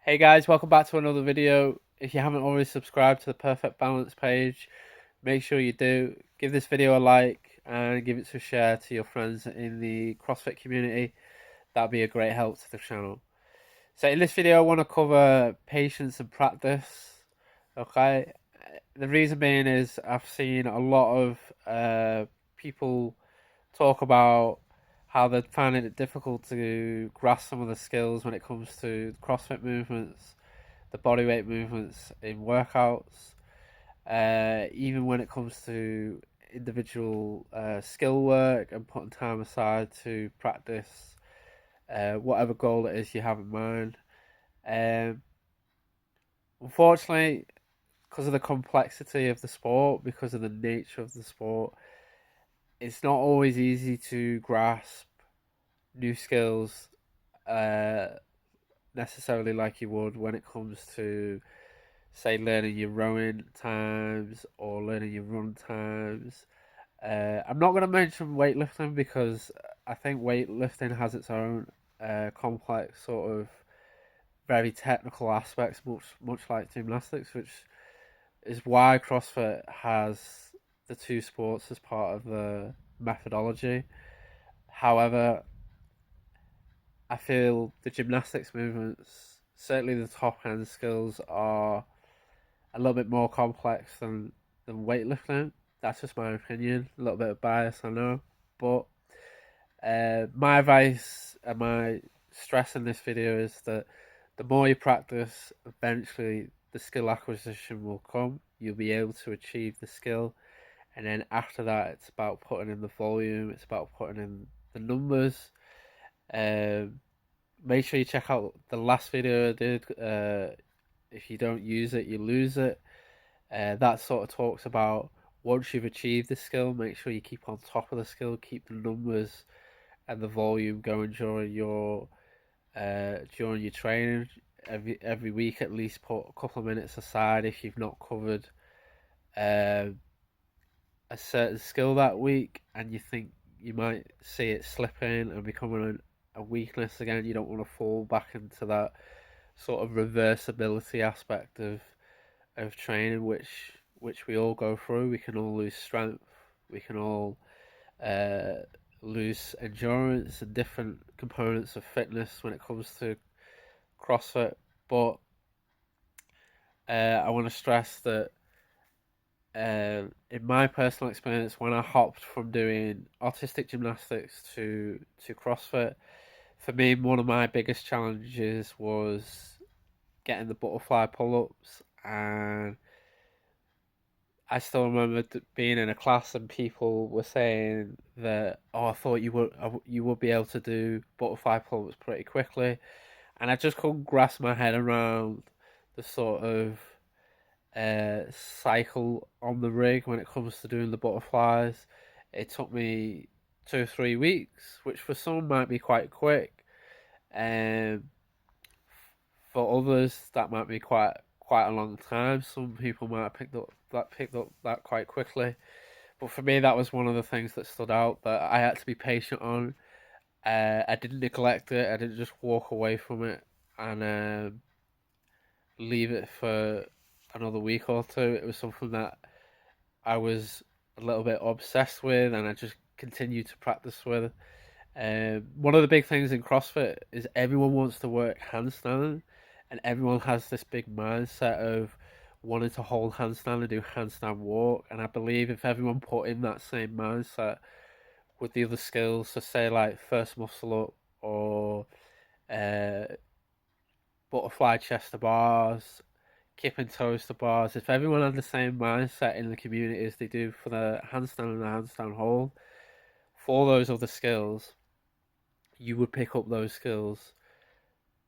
Hey guys, welcome back to another video. If you haven't already subscribed to the Perfect Balance page, make sure you do. Give this video a like and give it a share to your friends in the CrossFit community. That'd be a great help to the channel. So in this video, I want to cover patience and practice. Okay, the reason being is I've seen a lot of people talk about how they're finding it difficult to grasp some of the skills when it comes to CrossFit movements, the bodyweight movements in workouts, even when it comes to individual skill work and putting time aside to practice whatever goal it is you have in mind. Um, Unfortunately, because of the complexity of the sport, because of the nature of the sport, it's not always easy to grasp new skills uh, necessarily like you would when it comes to, say, learning your rowing times or learning your run times. I'm not going to mention weightlifting because I think weightlifting has its own complex sort of very technical aspects, much like gymnastics, which is why CrossFit has the two sports as part of the methodology. However, I feel the gymnastics movements, certainly the top end skills, are a little bit more complex than weightlifting. That's just my opinion. A little bit of bias, I know, but my advice and my stress in this video is that the more you practice, eventually the skill acquisition will come. You'll be able to achieve the skill, and then after that, it's about putting in the volume. It's about putting in the numbers. Um, Make sure you check out the last video I did. If you don't use it, you lose it. That sort of talks about once you've achieved the skill, make sure you keep on top of the skill, keep the numbers and the volume going during your training. Every week, at least put a couple of minutes aside if you've not covered uh, a certain skill that week, and you think you might see it slipping and becoming a weakness again. You don't want to fall back into that sort of reversibility aspect of training, which we all go through. We can all lose strength. We can all uh, lose endurance and different components of fitness when it comes to CrossFit. But I want to stress that in my personal experience, when I hopped from doing artistic gymnastics to CrossFit, for me, one of my biggest challenges was getting the butterfly pull-ups, and I still remember being in a class and people were saying that, oh, I thought you would be able to do butterfly pull-ups pretty quickly, and I just couldn't grasp my head around the sort of cycle on the rig when it comes to doing the butterflies. It took me 2 or 3 weeks, which for some might be quite quick, and for others that might be quite a long time. Some people might have picked up that quite quickly, but for me that was one of the things that stood out that I had to be patient on. I didn't neglect it. I didn't just walk away from it and leave it for another week or two. It was something that I was a little bit obsessed with, and I just continued to practice with. One of the big things in CrossFit is everyone wants to work handstand, and everyone has this big mindset of wanting to hold handstand and do handstand walk. And I believe if everyone put in that same mindset with the other skills, so say like first muscle up or uh, butterfly chest to bars, kipping toes to bars, if everyone had the same mindset in the community as they do for the handstand and the handstand hold, for those other skills, you would pick up those skills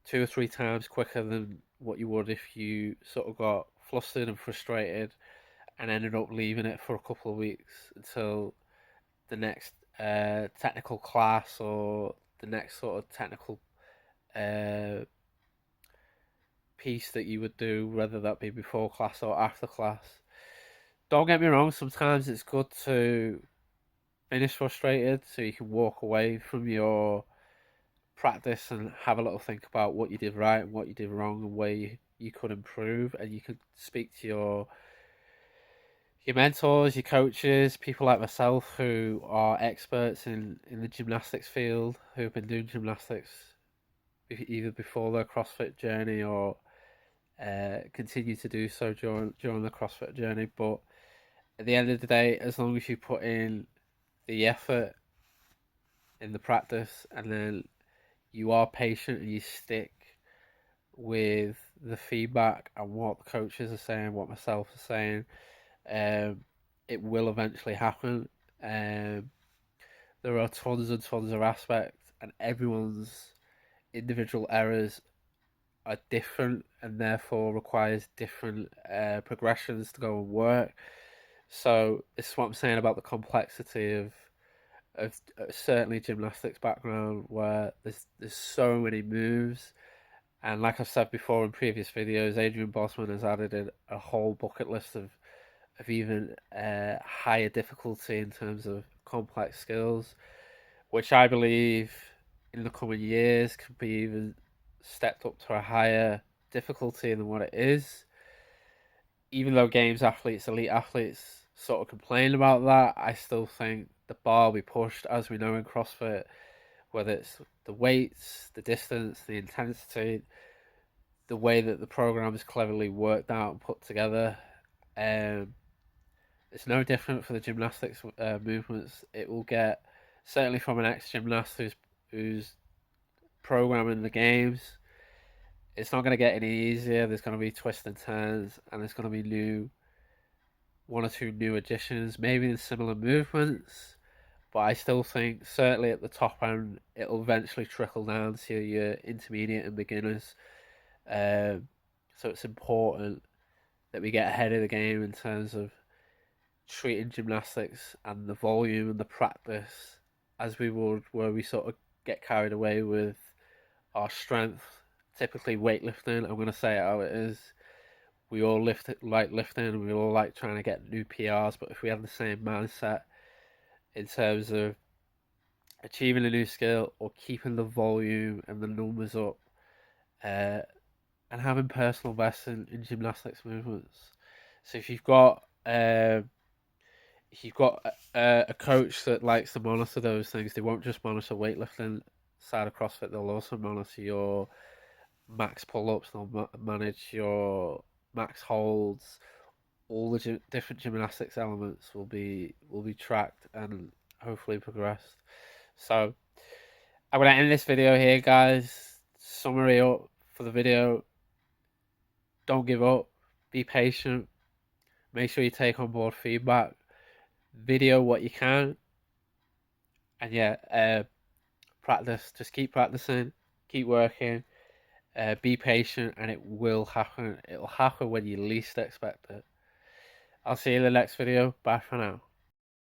2 or 3 times quicker than what you would if you sort of got flustered and frustrated and ended up leaving it for a couple of weeks until the next technical class or the next sort of technical uh, piece that you would do, whether that be before class or after class. Don't get me wrong, sometimes it's good to finish frustrated so you can walk away from your practice and have a little think about what you did right and what you did wrong and where you could improve, and you could speak to your mentors, your coaches, people like myself who are experts in the gymnastics field, who've been doing gymnastics either before their CrossFit journey or continue to do so during the CrossFit journey. But at the end of the day, as long as you put in the effort in the practice, and then you are patient and you stick with the feedback and what the coaches are saying, what myself is saying, um, it will eventually happen. Um, there are tons and tons of aspects, and everyone's individual errors are different, and therefore requires different progressions to go and work. So this is what I'm saying about the complexity of certainly gymnastics background, where there's so many moves. And like I've said before in previous videos, Adrian Bosman has added in a whole bucket list of even higher difficulty in terms of complex skills, which I believe in the coming years could be even stepped up to a higher difficulty than what it is. Even though games athletes, elite athletes, sort of complain about that, I still think the bar will be pushed, as we know in CrossFit, whether it's the weights, the distance, the intensity, the way that the program is cleverly worked out and put together. Um, it's no different for the gymnastics movements. It will get, certainly from an ex-gymnast who's programming the games, it's not going to get any easier. There's going to be twists and turns, and there's going to be one or two new additions, maybe in similar movements. But I still think, certainly at the top end, it'll eventually trickle down to your intermediate and beginners. So it's important that we get ahead of the game in terms of treating gymnastics and the volume and the practice as we would where we sort of get carried away with our strength. Typically weightlifting, I'm going to say it how it is. We all like lifting, we all like trying to get new PRs, but if we have the same mindset in terms of achieving a new skill or keeping the volume and the numbers up, uh, and having personal bests in gymnastics movements. So if you've got a coach that likes to monitor those things, they won't just monitor weightlifting side of CrossFit. They'll also monitor your max pull-ups. They'll manage your max holds. All the different gymnastics elements will be tracked and hopefully progressed. So I'm gonna end this video here, guys. Summary up for the video: don't give up. Be patient. Make sure you take on board feedback. Video what you can, and practice. Just keep practicing. Keep working. Be patient, and it will happen. It will happen when you least expect it. I'll see you in the next video. Bye for now.